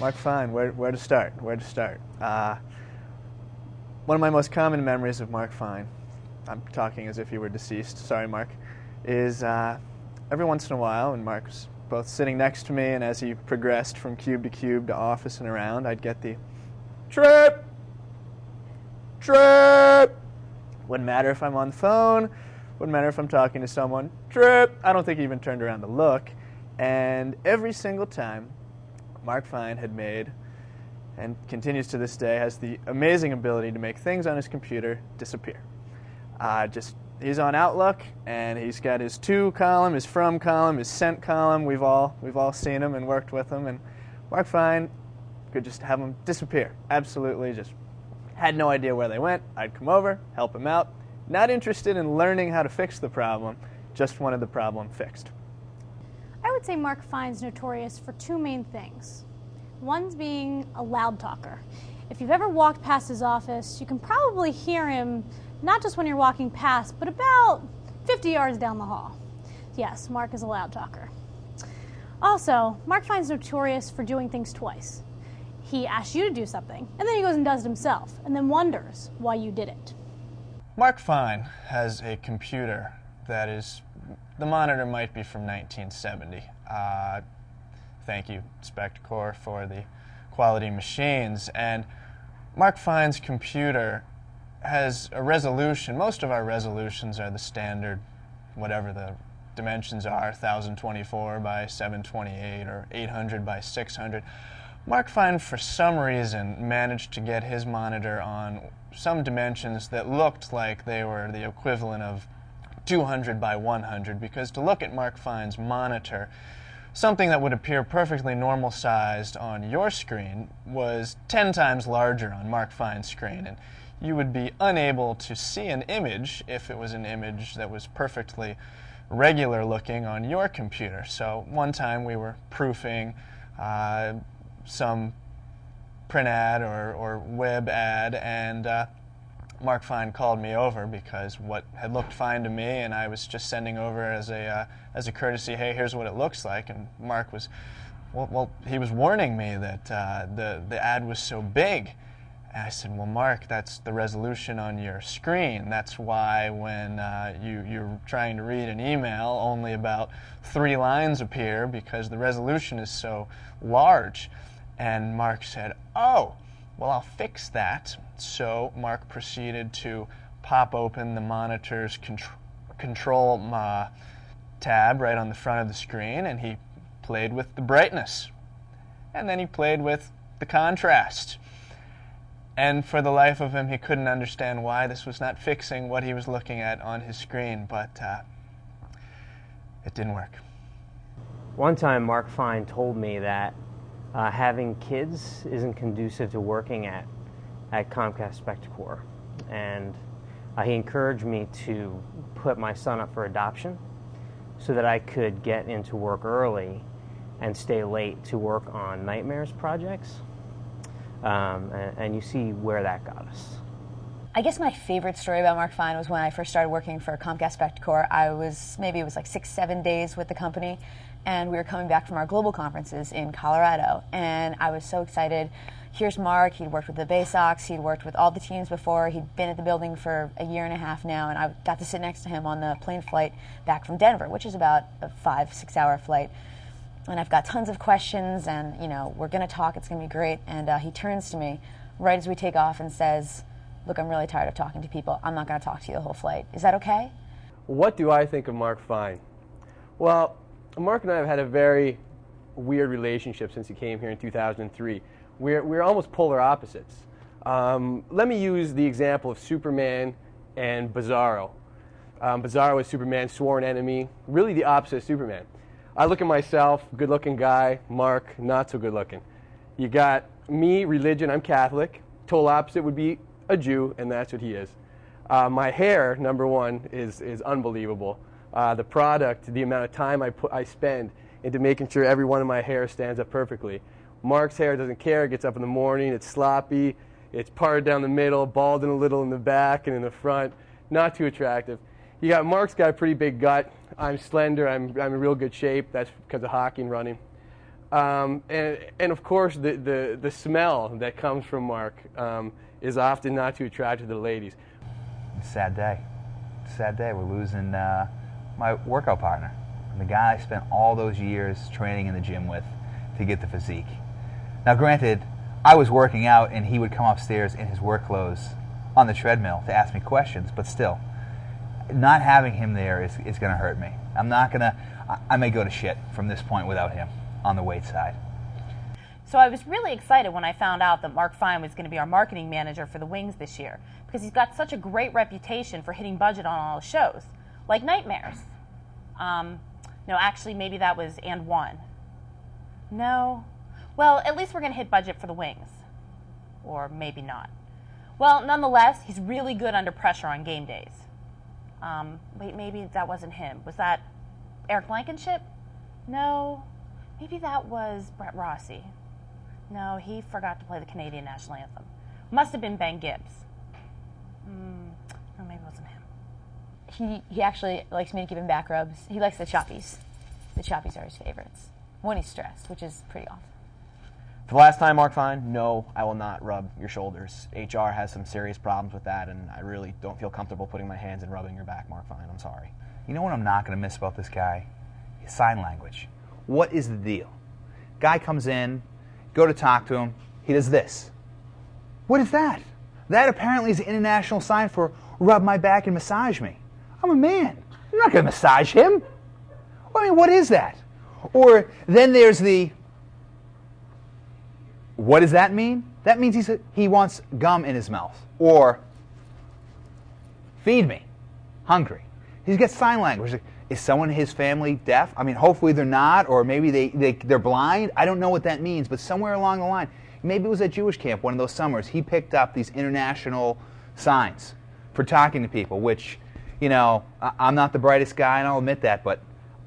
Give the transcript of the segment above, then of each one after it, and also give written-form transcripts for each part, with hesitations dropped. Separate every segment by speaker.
Speaker 1: Mark Fine, where to start? Where to start? One of my most common memories of Mark Fine, I'm talking as if he were deceased, sorry Mark, is every once in a while, when Mark was both sitting next to me and as he progressed from cube to office and around, I'd get the trip! Trip! Wouldn't matter if I'm on the phone, wouldn't matter if I'm talking to someone, trip! I don't think he even turned around to look. And every single time, Mark Fine had made, and continues to this day, has the amazing ability to make things on his computer disappear. He's on Outlook, and he's got his to column, his from column, his sent column. We've all seen him and worked with him, and Mark Fine could just have them disappear. Absolutely, just had no idea where they went. I'd come over, help him out. Not interested in learning how to fix the problem, just wanted the problem fixed.
Speaker 2: I would say Mark Fine's notorious for two main things. One's being a loud talker. If you've ever walked past his office, you can probably hear him not just when you're walking past, but about 50 yards down the hall. Yes, Mark is a loud talker. Also, Mark Fine's notorious for doing things twice. He asks you to do something, and then he goes and does it himself, and then wonders why you did it.
Speaker 1: Mark Fine has a computer that is, the monitor might be from 1970. Thank you, Spectacor, for the quality machines. And Mark Fine's computer has a resolution. Most of our resolutions are the standard, whatever the dimensions are, 1024 by 728 or 800 by 600. Mark Fine, for some reason, managed to get his monitor on some dimensions that looked like they were the equivalent of 200 by 100, because to look at Mark Fine's monitor, something that would appear perfectly normal-sized on your screen was 10 times larger on Mark Fine's screen, and you would be unable to see an image if it was an image that was perfectly regular-looking on your computer. So one time we were proofing some print ad or web ad, and Mark Fine called me over because what had looked fine to me, and I was just sending over as a courtesy, hey, here's what it looks like. And Mark was, well, he was warning me that the ad was so big. And I said, well, Mark, that's the resolution on your screen. That's why when you're trying to read an email, only about 3 lines appear because the resolution is so large. And Mark said, oh, well, I'll fix that. So Mark proceeded to pop open the monitor's control tab right on the front of the screen, and he played with the brightness. And then he played with the contrast. And for the life of him, he couldn't understand why this was not fixing what he was looking at on his screen, but it didn't work.
Speaker 3: One time, Mark Fine told me that having kids isn't conducive to working at Comcast Spectacor, and he encouraged me to put my son up for adoption so that I could get into work early and stay late to work on Nightmares projects, and you see where that got us.
Speaker 4: I guess my favorite story about Mark Fine was when I first started working for Comcast Spectacor. Maybe it was like 6-7 days with the company, and we were coming back from our global conferences in Colorado, and I was so excited. Here's Mark. He'd worked with the Bay Sox. He'd worked with all the teams before. He'd been at the building for a year and a half now, and I got to sit next to him on the plane flight back from Denver, which is about a 5-6 hour flight. And I've got tons of questions, and we're going to talk. It's going to be great. And he turns to me right as we take off and says, look, I'm really tired of talking to people. I'm not going to talk to you the whole flight. Is that okay?
Speaker 5: What do I think of Mark Fine? Well, Mark and I have had a very weird relationship since he came here in 2003. We're almost polar opposites. Let me use the example of Superman and Bizarro. Bizarro is Superman's sworn enemy, really the opposite of Superman. I look at myself, good-looking guy, Mark, not so good-looking. You got me, religion, I'm Catholic. Total opposite would be a Jew, and that's what he is. My hair, number one, is unbelievable. The product, the amount of time I spend into making sure every one of my hair stands up perfectly. Mark's hair doesn't care, gets up in the morning, it's sloppy, it's parted down the middle, balding a little in the back and in the front, not too attractive. Mark's got a pretty big gut. I'm slender, I'm in real good shape, that's because of hockey and running. And of course, the smell that comes from Mark is often not too attractive to the ladies.
Speaker 6: Sad day. Sad day. We're losing my workout partner, the guy I spent all those years training in the gym with to get the physique. Now, granted, I was working out and he would come upstairs in his work clothes on the treadmill to ask me questions, but still, not having him there is going to hurt me. I may go to shit from this point without him on the weight side.
Speaker 7: So I was really excited when I found out that Mark Fine was going to be our marketing manager for the Wings this year, because he's got such a great reputation for hitting budget on all his shows, like Nightmares. No, actually, maybe that was And One. No. Well, at least we're going to hit budget for the Wings. Or maybe not. Well, nonetheless, he's really good under pressure on game days. Wait, maybe that wasn't him. Was that Eric Blankenship? No. Maybe that was Brett Rossi. No, he forgot to play the Canadian national anthem. Must have been Ben Gibbs. Or maybe it wasn't him.
Speaker 4: He actually likes me to give him back rubs. He likes the choppies. The choppies are his favorites when he's stressed, which is pretty often.
Speaker 8: For the last time, Mark Fine, no, I will not rub your shoulders. HR has some serious problems with that, and I really don't feel comfortable putting my hands and rubbing your back, Mark Fine. I'm sorry.
Speaker 6: You know what I'm not going to miss about this guy? His sign language. What is the deal? Guy comes in, go to talk to him, he does this. What is that? That apparently is an international sign for rub my back and massage me. I'm a man. I'm not going to massage him. I mean, what is that? Or then there's the, what does that mean? That means he wants gum in his mouth. Or, feed me. Hungry. He's got sign language. Is someone in his family deaf? I mean, hopefully they're not, or maybe they're blind. I don't know what that means, but somewhere along the line, maybe it was at Jewish camp one of those summers, he picked up these international signs for talking to people, which, you know, I'm not the brightest guy, and I'll admit that, but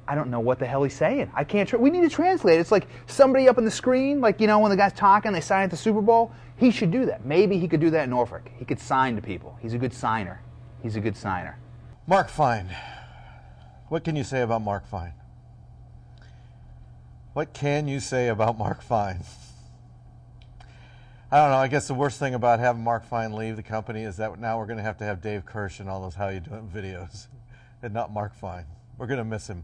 Speaker 6: I don't know what the hell he's saying. I can't. We need to translate. It's like somebody up on the screen, like, you know, when the guy's talking, they sign at the Super Bowl. He should do that. Maybe he could do that in Norfolk. He could sign to people. He's a good signer. He's a good signer.
Speaker 9: Mark Fine. What can you say about Mark Fine? What can you say about Mark Fine? I don't know. I guess the worst thing about having Mark Fine leave the company is that now we're going to have Dave Kirsch and all those How You Doing videos, and not Mark Fine. We're going to miss him.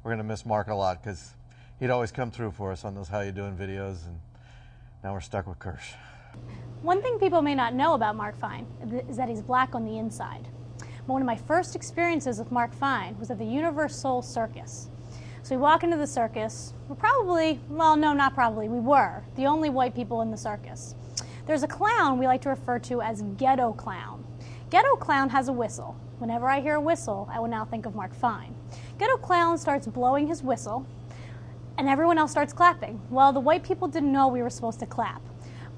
Speaker 9: We're going to miss Mark a lot because he'd always come through for us on those How You Doing videos, and now we're stuck with Kirsch.
Speaker 2: One thing people may not know about Mark Fine is that he's black on the inside. One of my first experiences with Mark Fine was at the Universal Circus. So we walk into the circus. We're probably, well, no, not probably, we were the only white people in the circus. There's a clown we like to refer to as Ghetto Clown. Ghetto Clown has a whistle. Whenever I hear a whistle, I will now think of Mark Fine. Ghetto Clown starts blowing his whistle, and everyone else starts clapping. Well, the white people didn't know we were supposed to clap.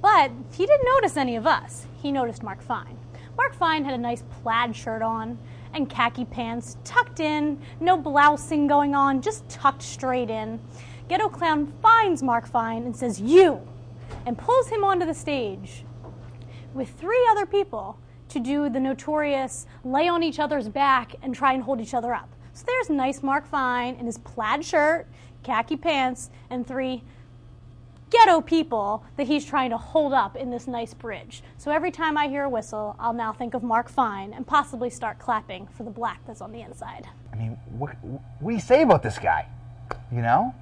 Speaker 2: But he didn't notice any of us. He noticed Mark Fine. Mark Fine had a nice plaid shirt on and khaki pants, tucked in, no blousing going on, just tucked straight in. Ghetto Clown finds Mark Fine and says, "You," and pulls him onto the stage with 3 other people to do the notorious lay on each other's back and try and hold each other up. So there's nice Mark Fine in his plaid shirt, khaki pants, and 3 ghetto people that he's trying to hold up in this nice bridge. So every time I hear a whistle, I'll now think of Mark Fine and possibly start clapping for the black that's on the inside.
Speaker 6: I mean, what do you say about this guy? You know?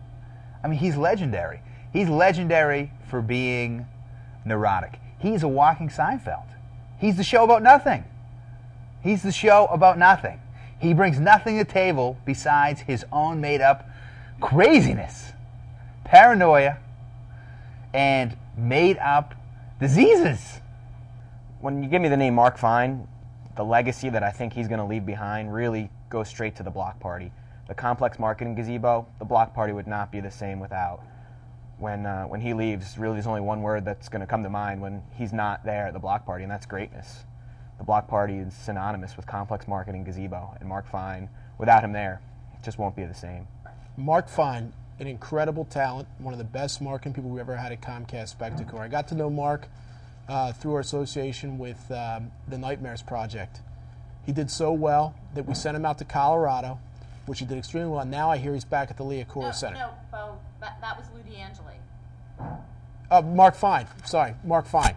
Speaker 6: I mean, he's legendary. He's legendary for being neurotic. He's a walking Seinfeld. He's the show about nothing. He's the show about nothing. He brings nothing to the table besides his own made-up craziness, paranoia, and made-up diseases.
Speaker 8: When you give me the name Mark Fine, the legacy that I think he's going to leave behind really goes straight to the block party. The complex marketing gazebo, the block party would not be the same without. When he leaves, really there's only one word that's going to come to mind when he's not there at the block party, and that's greatness. The block party is synonymous with complex marketing gazebo, and Mark Fine, without him there, it just won't be the same.
Speaker 10: Mark Fine, an incredible talent, one of the best marketing people we ever had at Comcast Spectacor. I got to know Mark through our association with the Nightmares Project. He did so well that we sent him out to Colorado, which he did extremely well. Now I hear he's back at the Leah Cora Center.
Speaker 7: No, Bo, That was Lou D'Angeli.
Speaker 10: Mark Fine. Sorry, Mark Fine.